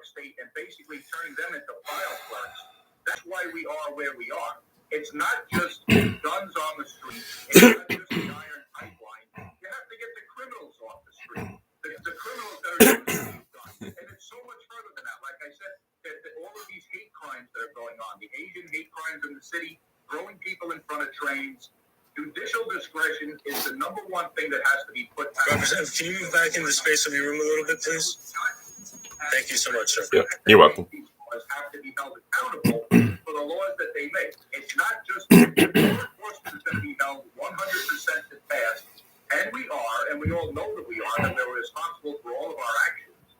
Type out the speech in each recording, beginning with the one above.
state and basically turning them into file clerks. That's why we are where we are. It's not just guns on the street. It's not just the iron pipeline. You have to get the criminals off the street. The criminals that are using these guns. And it's so much further than that. Like I said, that all of these hate crimes that are going on, the Asian hate crimes in the city, throwing people in front of trains, judicial discretion is the number one thing that has to be put back. Representative, can you move back into the space of your room a little bit, please? Thank you so much, sir. Yep, you're welcome. These laws have to be held accountable for the laws that they make. It's not just law enforcement is going to be held 100% to task, and we are, and we all know that we are, that we're responsible for all of our actions.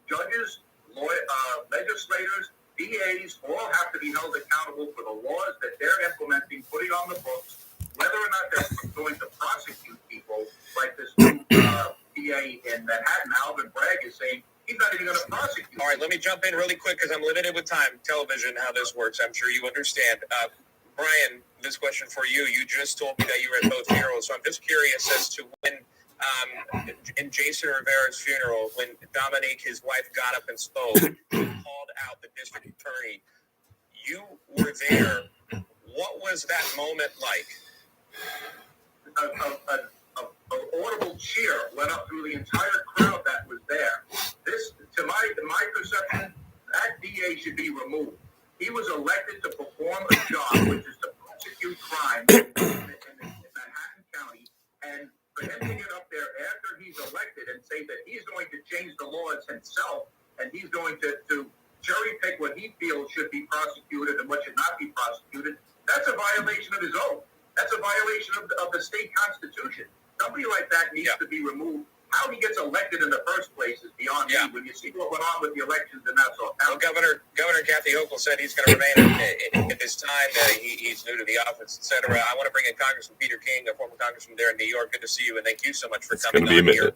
Judges, legislators, DAs all have to be held accountable for the laws that they're implementing, putting on the books, whether or not they're going to prosecute people like this new DA in Manhattan, Alvin Bragg, is saying he's not even going to prosecute. All right, let me jump in really quick because I'm limited with time. Television, how this works, I'm sure you understand. Brian, this question for you. You just told me that you were at both funerals, so I'm just curious as to when, in Jason Rivera's funeral, when Dominique, his wife, got up and spoke, called out the district attorney. You were there. What was that moment like? An audible cheer went up through the entire crowd that was there. This, to my perception, that DA should be removed. He was elected to perform a job, which is to prosecute crime in Manhattan County, and for him to get up there after he's elected and say that he's going to change the laws himself, and he's going to cherry pick what he feels should be prosecuted and what should not be prosecuted, that's a violation of his oath. That's a violation of the state constitution. Somebody like that needs to be removed. How he gets elected in the first place is beyond me. When you see what went on with the elections, and that's all. Well, Governor Kathy Hochul said he's going to remain at this time. He's new to the office, etc. I want to bring in Congressman Peter King, a former congressman there in New York. Good to see you, and thank you so much for coming on here.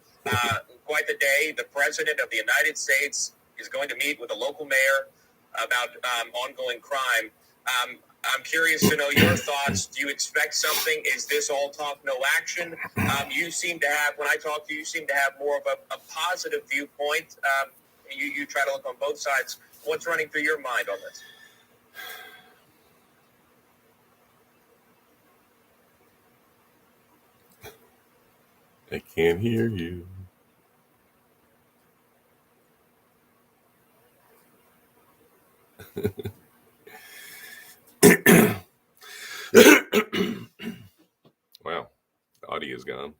Quite the day. The President of the United States is going to meet with a local mayor about ongoing crime. I'm curious to know your thoughts. Do you expect something? Is this all talk, no action? You seem to have, when I talk to you, you seem to have more of a positive viewpoint. You try to look on both sides. What's running through your mind on this? I can't hear you. Wow, the audio's gone.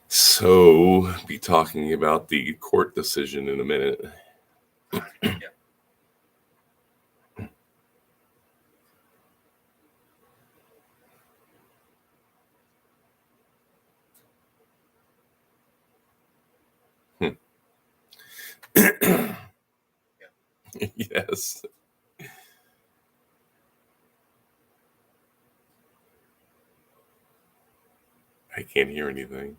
So, be talking about the court decision in a minute. Yes. I can't hear anything.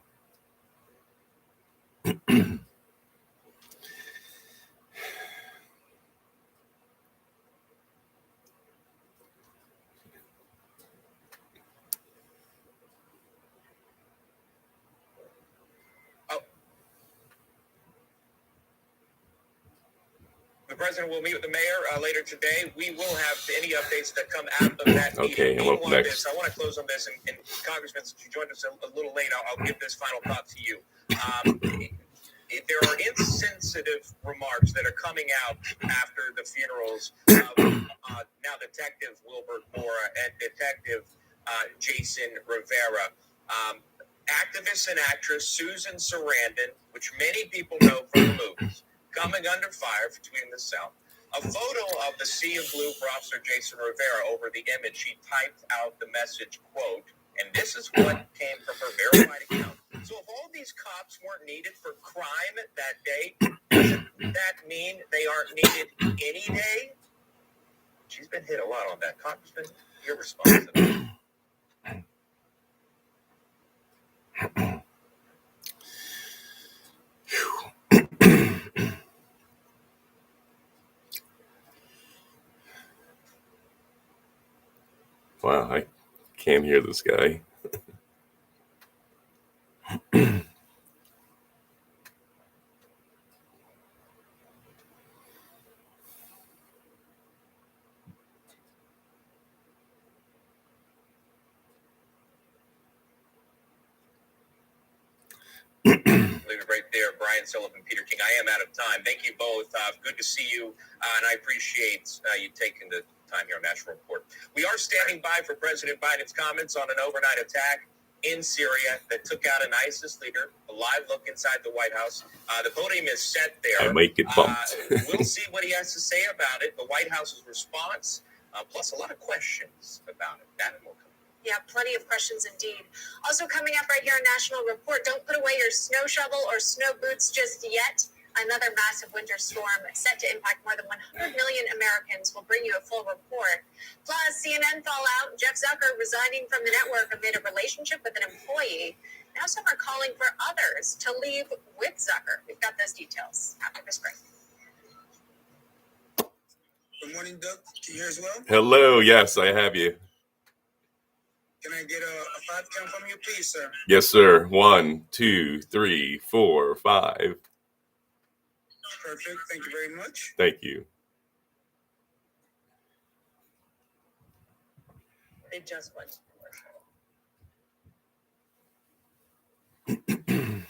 The president will meet with the mayor later today. We will have any updates that come out of that meeting. Okay, I'm up next. I want to close on this, and Congressman, since you joined us a little late, I'll give this final thought to you. There are insensitive remarks that are coming out after the funerals of now Detective Wilbert Mora and Detective Jason Rivera. Activist and actress Susan Sarandon, which many people know from the movies, coming under fire for tweeting this out. A photo of the sea of blue for Officer Jason Rivera over the image. She typed out the message, quote, and this is what came from her verified account. So if all these cops weren't needed for crime that day, doesn't that mean they aren't needed any day? She's been hit a lot on that. Congressman, your response to that. Wow, I can't hear this guy. Leave it right there, Brian Sullivan, Peter King. I am out of time. Thank you both. Good to see you, and I appreciate you taking the time here on National Report. We are standing by for President Biden's comments on an overnight attack in Syria that took out an ISIS leader. A live look inside the White House. The podium is set there. I might get bumped. We'll see what he has to say about it. The White House's response, plus a lot of questions about it. That and more. Yeah, plenty of questions indeed. Also coming up right here on National Report, don't put away your snow shovel or snow boots just yet. Another massive winter storm set to impact more than 100 million Americans. We'll bring you a full report. Plus, CNN fallout, Jeff Zucker resigning from the network amid a relationship with an employee. Now some are calling for others to leave with Zucker. We've got those details after this break. Good morning, Doug. Can you hear as well? Hello. Yes, I have you. Can I get a 5 count from you, please, sir? Yes, sir. 1, 2, 3, 4, 5. Perfect. Thank you very much. Thank you. They just went to commercial.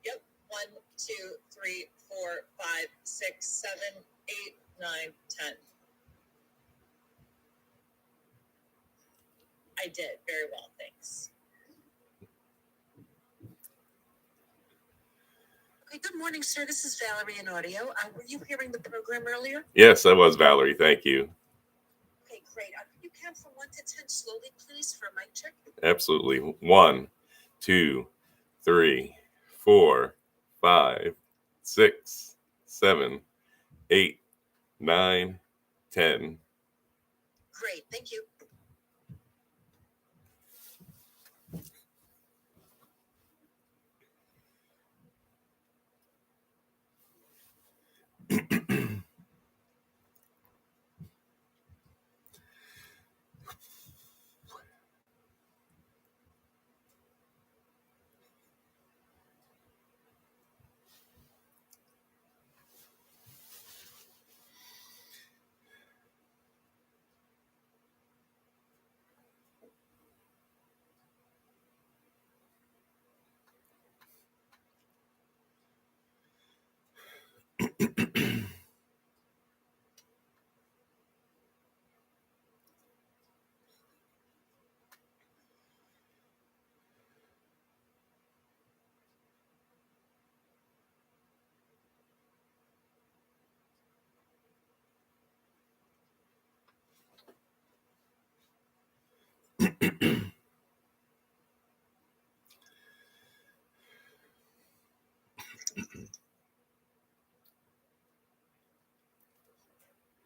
Yep. 1, 2, 3, 4, 5, 6, 7, 8, 9, 10. I did very well, thanks. Okay, good morning, sir. This is Valerie in audio. Were you hearing the program earlier? Yes, I was, Valerie. Thank you. Okay, great. Could you count from 1 to 10 slowly, please, for a mic check? Absolutely. 1, 2, 3, 4, 5, 6, 7, 8, 9, 10. Great, thank you.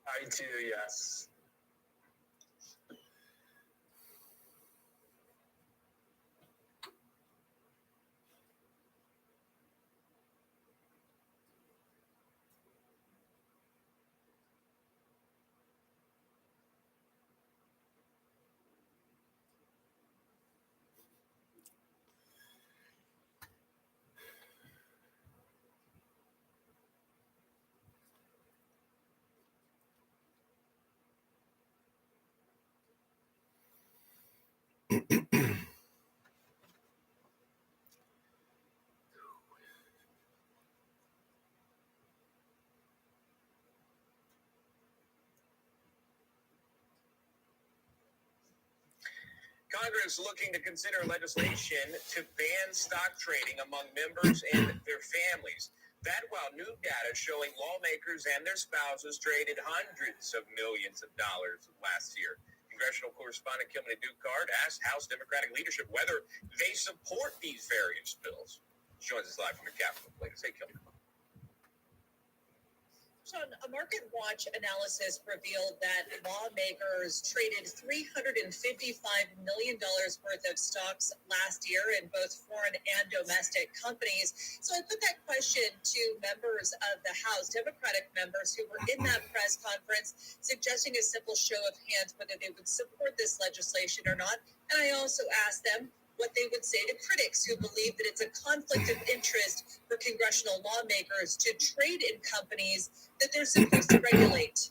I do, yes. Congress looking to consider legislation to ban stock trading among members and their families. That while new data showing lawmakers and their spouses traded hundreds of millions of dollars last year. Congressional correspondent Kimberly Dukard asked House Democratic leadership whether they support these various bills. She joins us live from the Capitol. Ladies, hey, Kimberly. Sean, a market watch analysis revealed that lawmakers traded $355 million worth of stocks last year in both foreign and domestic companies. So I put that question to members of the House, Democratic members who were in that press conference, suggesting a simple show of hands whether they would support this legislation or not. And I also asked them, what they would say to critics who believe that it's a conflict of interest for congressional lawmakers to trade in companies that they're supposed to regulate.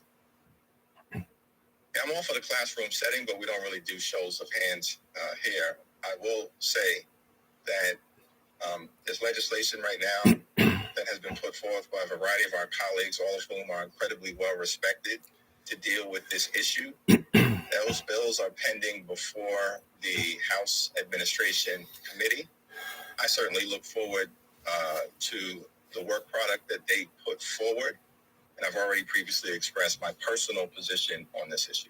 I'm all for the classroom setting, but we don't really do shows of hands here. I will say that there's legislation right now that has been put forth by a variety of our colleagues, all of whom are incredibly well respected, to deal with this issue. Those bills are pending before the House Administration Committee. I certainly look forward to the work product that they put forward, and I've already previously expressed my personal position on this issue.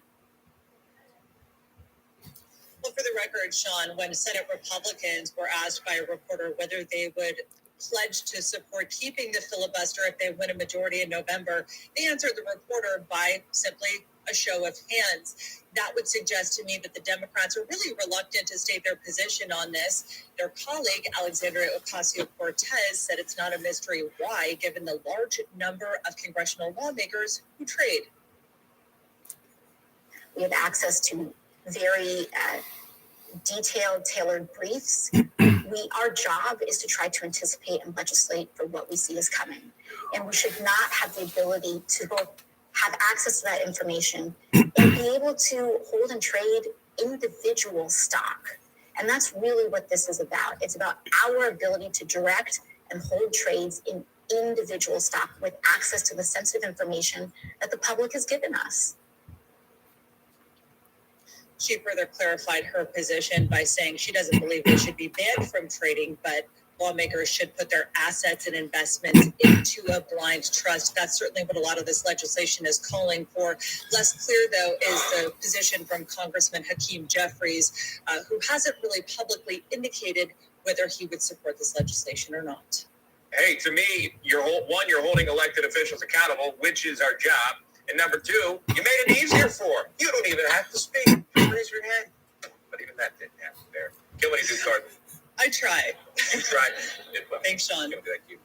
Well, for the record, Sean, when Senate Republicans were asked by a reporter whether they would pledge to support keeping the filibuster if they win a majority in November, they answered the reporter by simply a show of hands. That would suggest to me that the Democrats are really reluctant to state their position on this. Their colleague, Alexandria Ocasio-Cortez, said it's not a mystery why, given the large number of congressional lawmakers who trade. We have access to very detailed, tailored briefs. Our job is to try to anticipate and legislate for what we see is coming. And we should not have the ability to both have access to that information and be able to hold and trade individual stock. And that's really what this is about. It's about our ability to direct and hold trades in individual stock with access to the sensitive information that the public has given us. She further clarified her position by saying she doesn't believe they should be banned from trading, but lawmakers should put their assets and investments into a blind trust. That's certainly what a lot of this legislation is calling for. Less clear, though, is the position from Congressman Hakeem Jeffries, who hasn't really publicly indicated whether he would support this legislation or not. Hey, to me, you're holding elected officials accountable, which is our job. And number two, you made it easier for them. You don't even have to speak. Just raise your hand. But even that didn't happen there. Kill what he did, Gordon. I tried. You tried. Thanks, Sean. Thank you.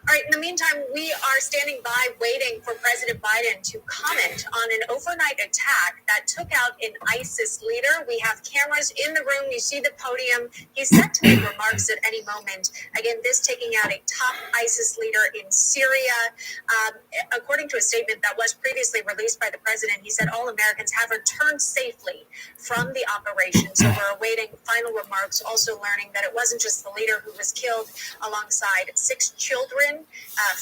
All right, in the meantime, we are standing by waiting for President Biden to comment on an overnight attack that took out an ISIS leader. We have cameras in the room. You see the podium. He's set to make remarks at any moment. Again, this taking out a top ISIS leader in Syria. According to a statement that was previously released by the president, he said all Americans have returned safely from the operation. So we're awaiting final remarks, also learning that it wasn't just the leader who was killed alongside 6 children.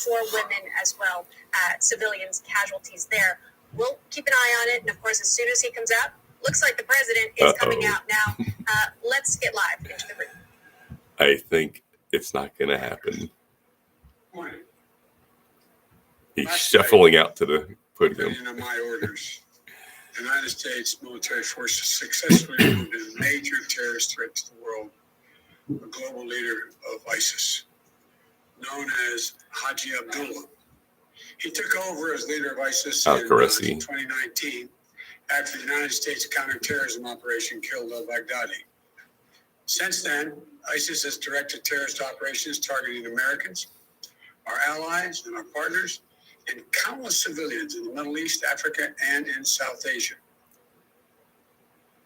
4 women as well, civilians, casualties there. We'll keep an eye on it. And of course, as soon as he comes out, looks like the president is coming out now. Let's get live into the room. I think it's not going to happen. Morning. He's shuffling out to the podium. On my orders, the United States military forces successfully removed a major terrorist threat to the world, a global leader of ISIS, known as Haji Abdullah. He took over as leader of ISIS in 2019 after the United States counterterrorism operation killed al-Baghdadi. Since then, ISIS has directed terrorist operations targeting Americans, our allies, and our partners, and countless civilians in the Middle East, Africa, and in South Asia.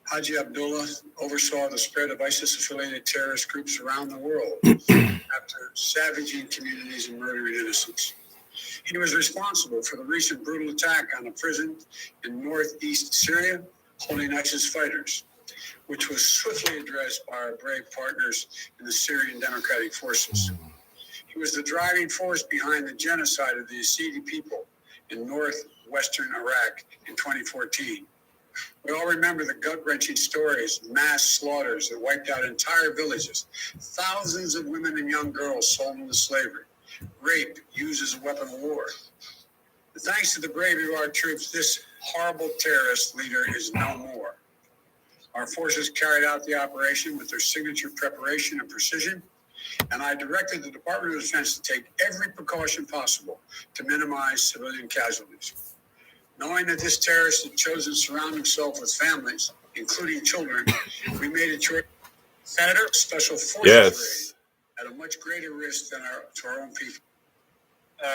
Haji Abdullah oversaw the spread of ISIS-affiliated terrorist groups around the world after savaging communities and murdering innocents. He was responsible for the recent brutal attack on a prison in northeast Syria holding ISIS fighters, which was swiftly addressed by our brave partners in the Syrian Democratic Forces. He was the driving force behind the genocide of the Yazidi people in northwestern Iraq in 2014. We all remember the gut-wrenching stories, mass slaughters that wiped out entire villages, thousands of women and young girls sold into slavery, rape used as a weapon of war. But thanks to the bravery of our troops, this horrible terrorist leader is no more. Our forces carried out the operation with their signature preparation and precision, and I directed the Department of Defense to take every precaution possible to minimize civilian casualties. Knowing that this terrorist had chosen to surround himself with families, including children, we made a choice. Senator, special forces raid at a much greater risk than to our own people.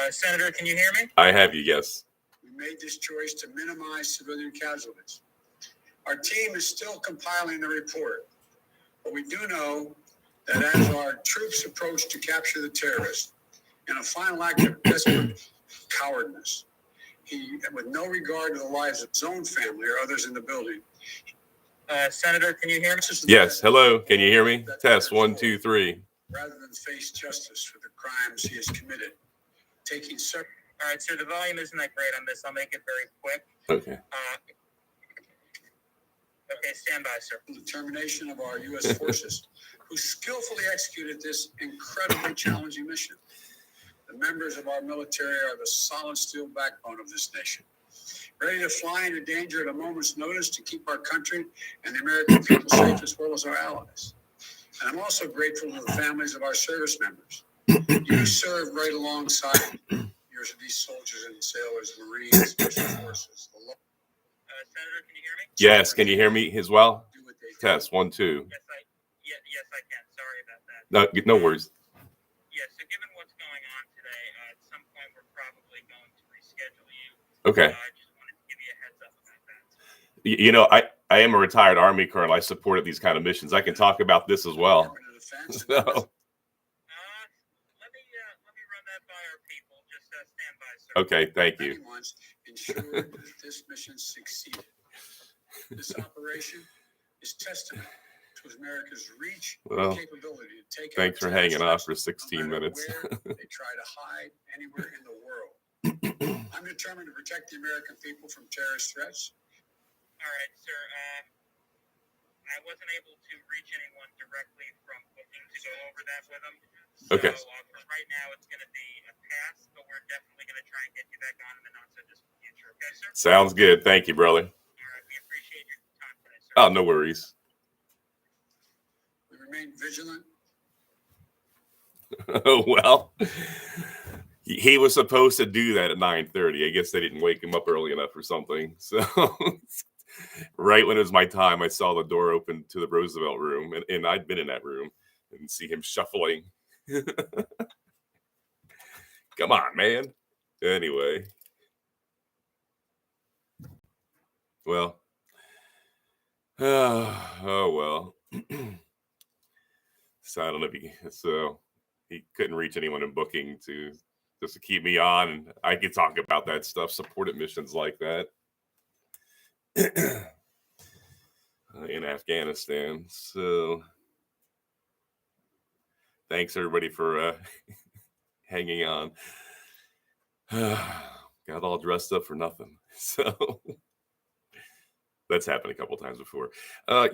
Senator, can you hear me? I have you, yes. We made this choice to minimize civilian casualties. Our team is still compiling the report, But we do know that as our troops approach to capture the terrorists, in a final act of desperate cowardness, he, with no regard to the lives of his own family or others in the building. Senator, can you hear me? Yes. Hello. Can you hear me? Test 1, 2, 3. Rather than face justice for the crimes he has committed, taking several. All right, sir, the volume isn't that great on this. I'll make it very quick. Okay. Okay, stand by, sir. The determination of our U.S. forces, who skillfully executed this incredibly challenging mission. The members of our military are the solid steel backbone of this nation, ready to fly into danger at a moment's notice to keep our country and the American people safe, as well as our allies. And I'm also grateful to the families of our service members. You serve right alongside yours of these soldiers and sailors, Marines, Special Forces. Senator, can you hear me? Yes. Can you hear me as well? Test 1, 2. Yes, I can. Sorry about that. No worries. Yes, so given what's going on today, at some point we're probably going to reschedule you. Okay. I just wanted to give you a heads up about that. You know, I am a retired Army colonel. I supported these kind of missions. I can talk about this as well. So. Let me run that by our people. Just stand by, sir. Okay, thank you. Ensured that this mission succeeded. This operation is testament to America's reach and capability to take. Thanks for hanging on for 16 minutes. They try to hide anywhere in the world. I'm determined to protect the American people from terrorist threats. All right, sir. I wasn't able to reach anyone directly from booking to go over that with them. So, okay. For right now, it's going to be a pass, but we're definitely going to try and get you back on in the not-so-distant future. Okay, sir? Sounds good. Thank you, brother. All right. We appreciate your time today, sir. Oh, no worries. We remain vigilant. Well, he was supposed to do that at 9:30. I guess they didn't wake him up early enough or something. So right when it was my time, I saw the door open to the Roosevelt room, and I'd been in that room and see him shuffling. Come on, man. Anyway. Well. Oh well. So I don't know if he couldn't reach anyone in booking just to keep me on, and I could talk about that stuff, supported missions like that in Afghanistan. So thanks everybody for hanging on. Got all dressed up for nothing. So that's happened a couple times before. I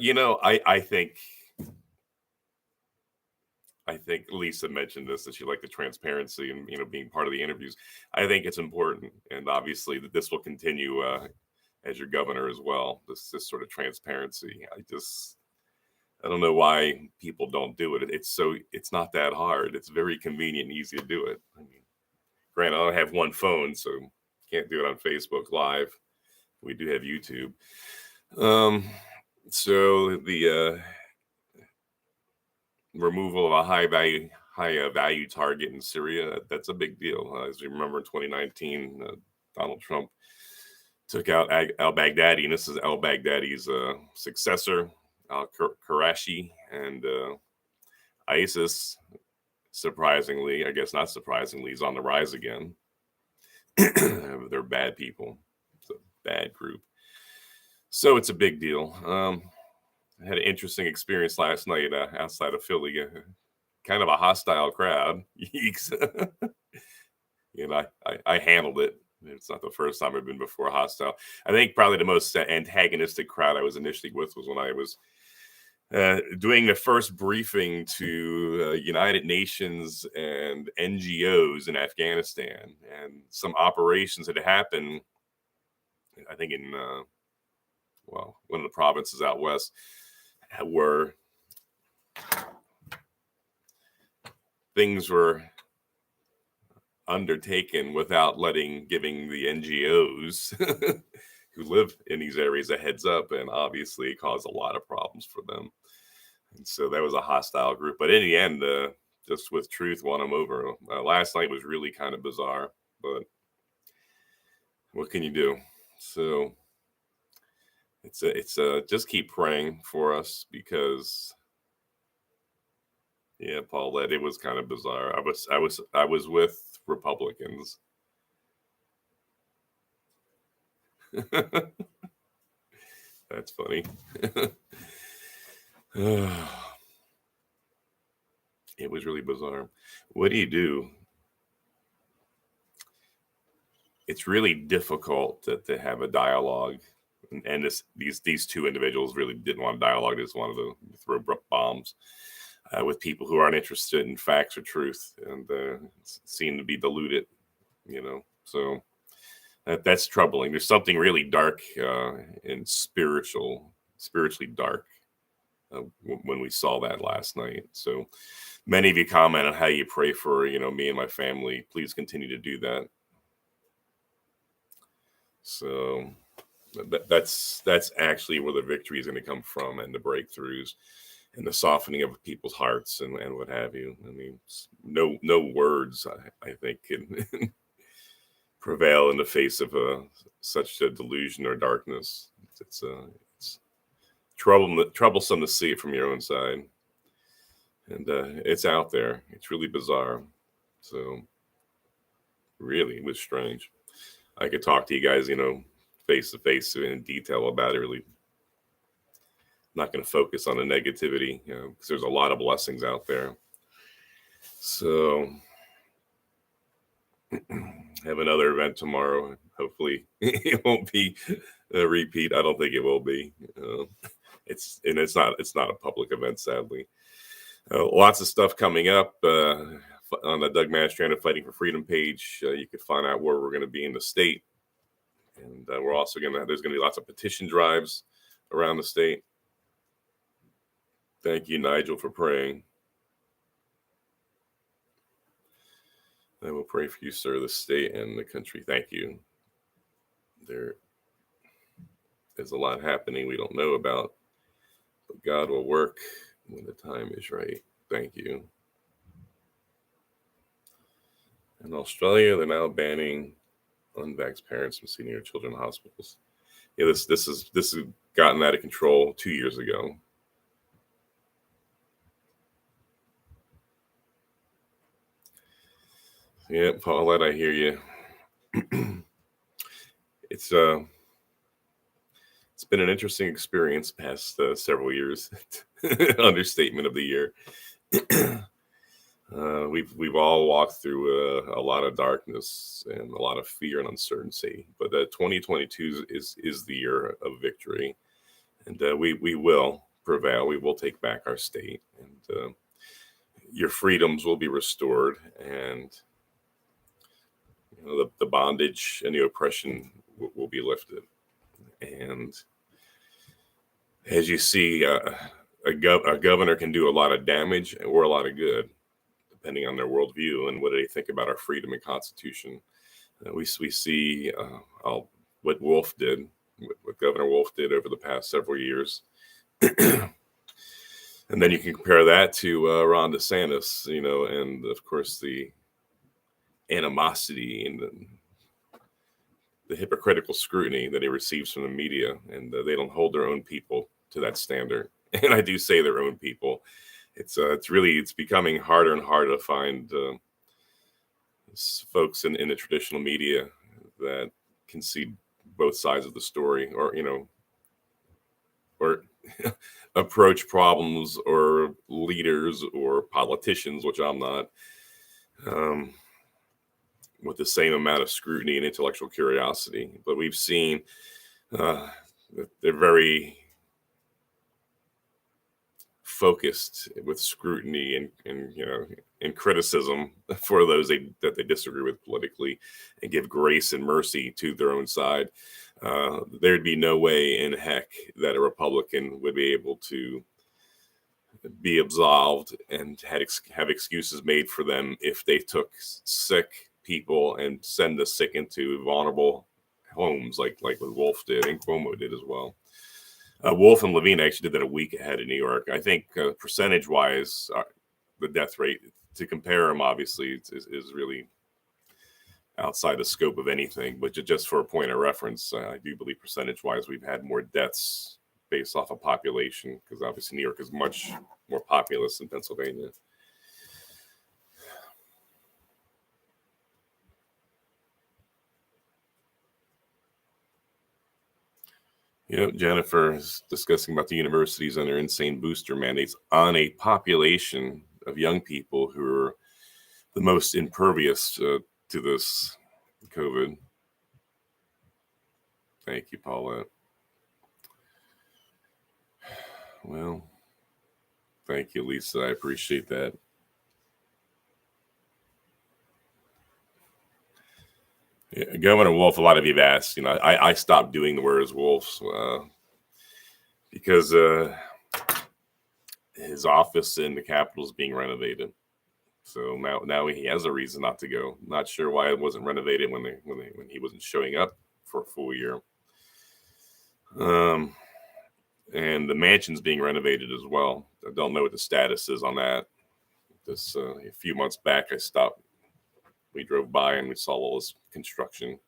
think Lisa mentioned this, that she liked the transparency and, being part of the interviews. I think it's important. And obviously that this will continue as your governor as well, this sort of transparency. I don't know why people don't do it. It's not that hard. It's very convenient and easy to do it. I mean, granted, I don't have one phone, so can't do it on Facebook Live. We do have YouTube. So the removal of a high value target in Syria, that's a big deal. As we remember in 2019, Donald Trump took out al-Baghdadi, and this is al-Baghdadi's successor, al-Qurashi, and ISIS, surprisingly, I guess not surprisingly, is on the rise again. They're bad people. It's a bad group. So it's a big deal. I had an interesting experience last night outside of Philly. Kind of a hostile crowd. Yeeks. I handled it. It's not the first time I've been before hostile. I think probably the most antagonistic crowd I was initially with was when I was doing the first briefing to United Nations and NGOs in Afghanistan, and some operations that had happened, I think in one of the provinces out west, where things were undertaken without giving the NGOs who live in these areas a heads up, and obviously it caused a lot of problems for them. And so that was a hostile group. But in the end, just with truth won them over. Last night was really kind of bizarre, but what can you do? So it's just keep praying for us, because Yeah, Paulette, it was kind of bizarre. I was with Republicans. That's funny. It was really bizarre. What do you do? It's really difficult to have a dialogue, and these two individuals really didn't want a dialogue. They just wanted to throw bombs with people who aren't interested in facts or truth, and seem to be diluted. So that's troubling. There's something really dark and spiritually dark when we saw that last night. So many of you comment on how you pray for me and my family. Please continue to do that. So that's actually where the victory is going to come from, and the breakthroughs and the softening of people's hearts and what have you. I mean, no words I think can prevail in the face of such a delusion or darkness. It's troublesome to see it from your own side, and it's out there. It's really bizarre. So really, it was strange. I could talk to you guys, face to face in detail about it. Really, not going to focus on the negativity, because there's a lot of blessings out there. So, have another event tomorrow. Hopefully, it won't be a repeat. I don't think it will be. It's not a public event, sadly. Lots of stuff coming up on the Doug Mastriano Fighting for Freedom page. You can find out where we're going to be in the state, and we're also there's going to be lots of petition drives around the state. Thank you, Nigel, for praying. I will pray for you, sir, the state and the country. Thank you. There is a lot happening we don't know about, but God will work when the time is right. Thank you. In Australia, they're now banning unvaxxed parents from senior children in hospitals. Yeah, this has gotten out of control 2 years ago. Yeah, Paulette, I hear you. It's been an interesting experience past several years. Understatement of the year. We've all walked through a lot of darkness and a lot of fear and uncertainty, but 2022 is the year of victory, and we will prevail. We will take back our state, and your freedoms will be restored, and the bondage and the oppression will be lifted. And as you see, a governor can do a lot of damage or a lot of good, depending on their worldview and what they think about our freedom and Constitution. We see what Wolf did, what Governor Wolf did over the past several years. And then you can compare that to Ron DeSantis, and of course the animosity and the hypocritical scrutiny that he receives from the media, and they don't hold their own people to that standard. And I do say their own people. It's becoming harder and harder to find folks in the traditional media that can see both sides of the story, or approach problems or leaders or politicians, which I'm not, with the same amount of scrutiny and intellectual curiosity. But we've seen that they're very focused with scrutiny and criticism for those that they disagree with politically, and give grace and mercy to their own side. There'd be no way in heck that a Republican would be able to be absolved and have excuses made for them if they took sick people and send the sick into vulnerable homes like what Wolf did and Cuomo did as well. Wolf and Levine actually did that a week ahead in New York. I think percentage-wise, the death rate, to compare them, obviously, is really outside the scope of anything. But just for a point of reference, I do believe percentage-wise, we've had more deaths based off of population, because obviously New York is much more populous than Pennsylvania. Jennifer is discussing about the universities and their insane booster mandates on a population of young people who are the most impervious to this COVID. Thank you, Paulette. Well, thank you, Lisa. I appreciate that. Yeah, Governor Wolf, a lot of you have asked, I stopped doing the Where's Wolves because his office in the Capitol is being renovated. So now he has a reason not to go. Not sure why it wasn't renovated when he wasn't showing up for a full year. And the mansion's being renovated as well. I don't know what the status is on that. This a few months back, I stopped. We drove by and we saw all this construction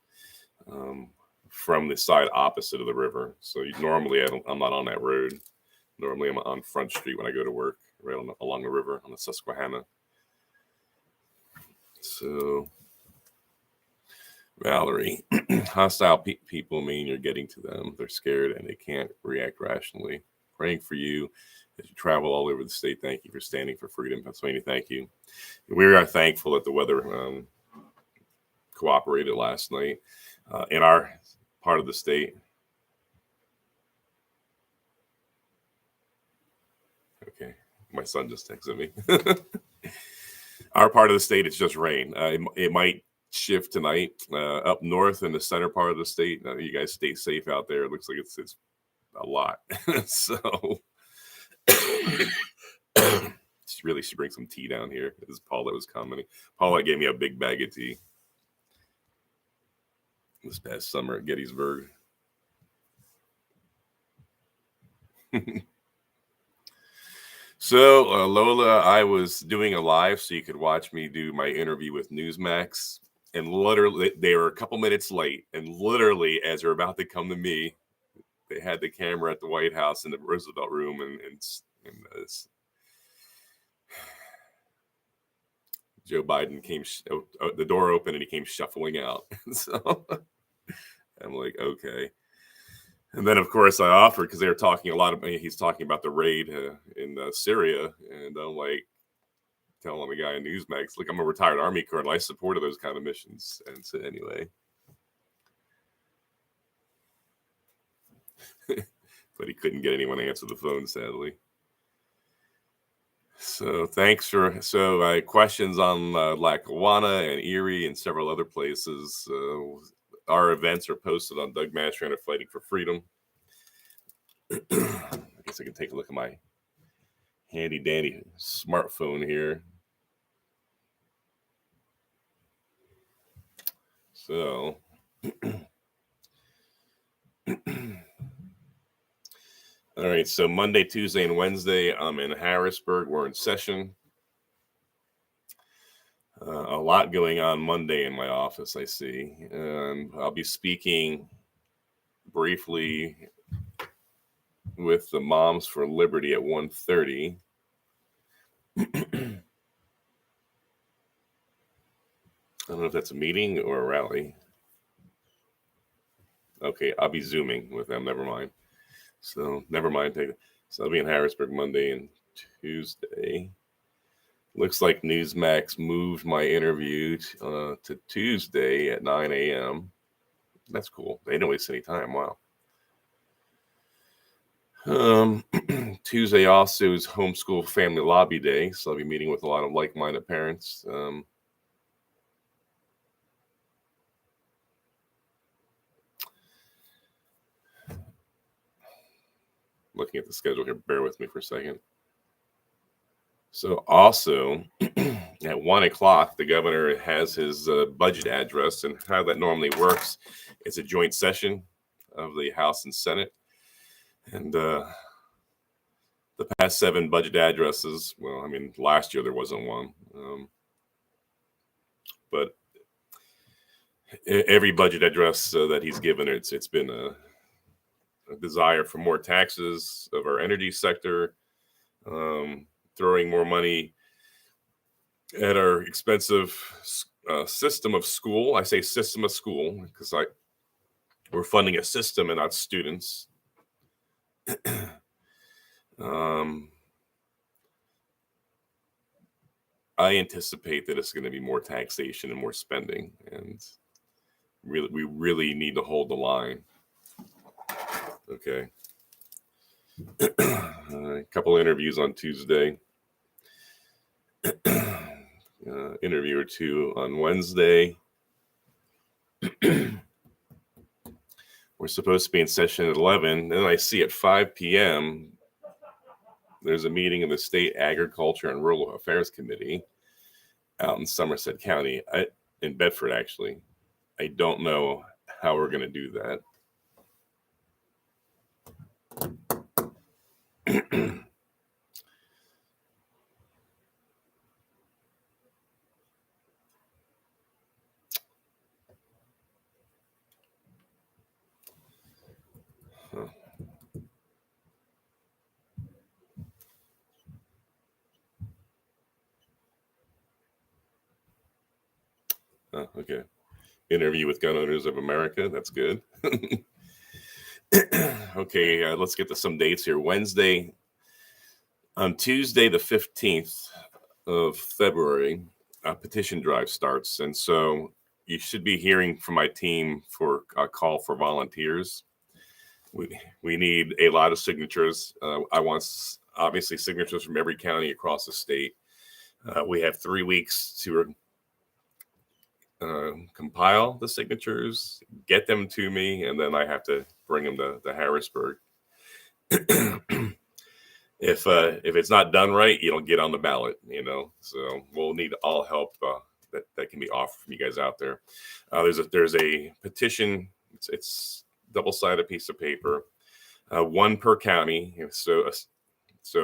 from the side opposite of the river. So normally I'm not on that road. Normally I'm on Front Street when I go to work, right along the river on the Susquehanna. So, Valerie, hostile people mean you're getting to them. They're scared and they can't react rationally. Praying for you as you travel all over the state. Thank you for standing for freedom, Pennsylvania. Thank you. We are thankful that the weather cooperated last night in our part of the state. Okay, my son just texted me. Our part of the state, it's just rain. It might shift tonight up north in the center part of the state. You guys stay safe out there. It looks like it's a lot. So really should bring some tea down here. This is Paula was commenting. Paula gave me a big bag of tea this past summer at Gettysburg. So, Lola, I was doing a live so you could watch me do my interview with Newsmax. And literally, they were a couple minutes late. And literally, as they're about to come to me, they had the camera at the White House in the Roosevelt Room. And Joe Biden came, the door opened and he came shuffling out. So I'm like, okay. And then, of course, I offered because they were talking he's talking about the raid in Syria. And I'm like, telling the guy in Newsmax, look, I'm a retired Army colonel. I supported those kind of missions. And so anyway. But he couldn't get anyone to answer the phone, sadly. So thanks for questions on Lackawanna and Erie and several other places. Our events are posted on Doug Mastrianer Fighting for Freedom. I guess I can take a look at my handy dandy smartphone here. So all right, so Monday, Tuesday, and Wednesday, I'm in Harrisburg. We're in session. A lot going on Monday in my office, I see. I'll be speaking briefly with the Moms for Liberty at 1:30. I don't know if that's a meeting or a rally. Okay, I'll be Zooming with them. Never mind. So never mind. So I'll be in Harrisburg Monday and Tuesday. Looks like Newsmax moved my interview to Tuesday at 9 a.m. That's cool. They don't waste any time. Wow. Tuesday also is Homeschool Family Lobby Day, so I'll be meeting with a lot of like-minded parents. Looking at the schedule here, bear with me for a second. So also at 1 o'clock, the governor has his budget address, and how that normally works, it's a joint session of the House and Senate. And the past 7 budget addresses, well, I mean, last year there wasn't one. But every budget address that he's given, it's been a desire for more taxes of our energy sector, throwing more money at our expensive system of school. I say system of school because we're funding a system and not students. I anticipate that it's going to be more taxation and more spending, and we really need to hold the line. Okay. A couple interviews on Tuesday. Interview or two on Wednesday. We're supposed to be in session at 11. Then I see at 5 p.m. there's a meeting of the State Agriculture and Rural Affairs Committee out in Somerset County, in Bedford, actually. I don't know how we're going to do that. Okay. Interview with Gun Owners of America. That's good. Okay, let's get to some dates here. Wednesday, on Tuesday, the 15th of February, a petition drive starts. And so you should be hearing from my team for a call for volunteers. We need a lot of signatures. I want, obviously, signatures from every county across the state. We have 3 weeks to compile the signatures, get them to me, and then I have to bring them to Harrisburg. If it's not done right, you don't get on the ballot, So we'll need all help that can be offered from you guys out there. There's a petition. It's double-sided piece of paper, one per county. So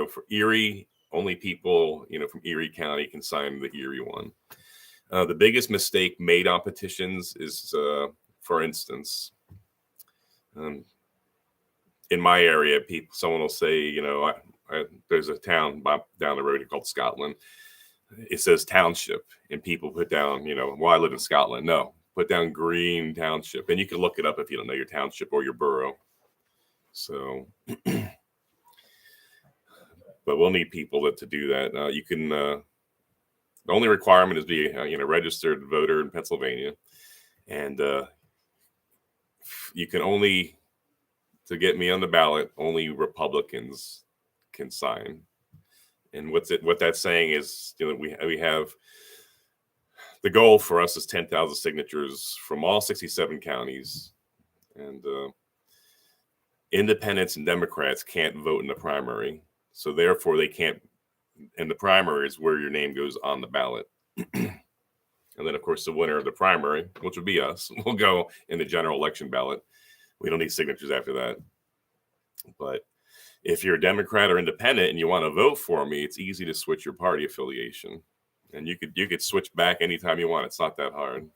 for Erie, only people from Erie County can sign the Erie one. The biggest mistake made on petitions is, for instance, in my area, someone will say, there's a town down the road called Scotland. It says township, and people put down, well, I live in Scotland. No, put down Green Township, and you can look it up if you don't know your township or your borough. So, but we'll need people to do that. You can. The only requirement is be a registered voter in Pennsylvania, and you can only, to get me on the ballot, only Republicans can sign. And what that's saying is, we have, the goal for us is 10,000 signatures from all 67 counties, and independents and Democrats can't vote in the primary, so therefore they can't. And the primary is where your name goes on the ballot. And then, of course, the winner of the primary, which would be us, will go in the general election ballot. We don't need signatures after that. But if you're a Democrat or independent and you want to vote for me, it's easy to switch your party affiliation. And you could switch back anytime you want. It's not that hard.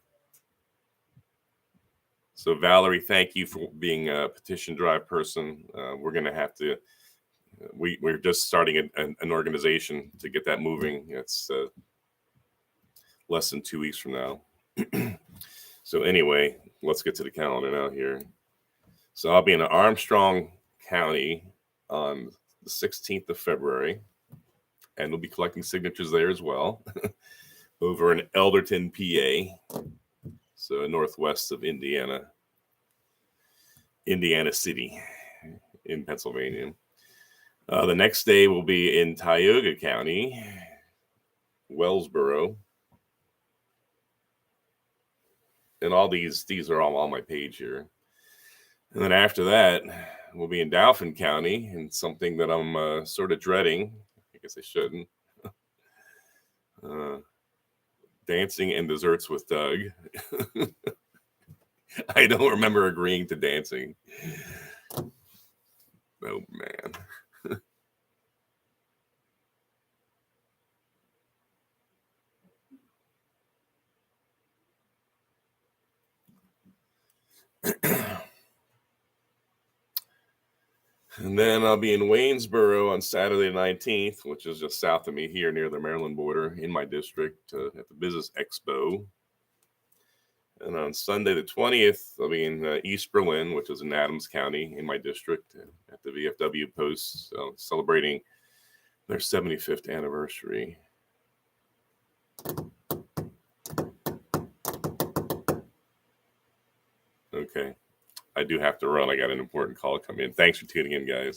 So, Valerie, thank you for being a petition drive person. We're going to have to, we're just starting an organization to get that moving. It's less than 2 weeks from now. So anyway, let's get to the calendar now here. So I'll be in Armstrong County on the 16th of February, and we'll be collecting signatures there as well. Over in Elderton, PA, so northwest of Indiana City in Pennsylvania. The next day will be in Tioga County, Wellsboro. And all these are all on my page here. And then after that, we'll be in Dauphin County, and something that I'm sort of dreading. I guess I shouldn't. Dancing and Desserts with Doug. I don't remember agreeing to dancing. Oh, man. And then I'll be in Waynesboro on Saturday the 19th, which is just south of me here near the Maryland border in my district at the Business Expo. And on Sunday, the 20th, I'll be in East Berlin, which is in Adams County in my district, at the VFW Post, celebrating their 75th anniversary. Okay. I do have to run. I got an important call come in. Thanks for tuning in, guys.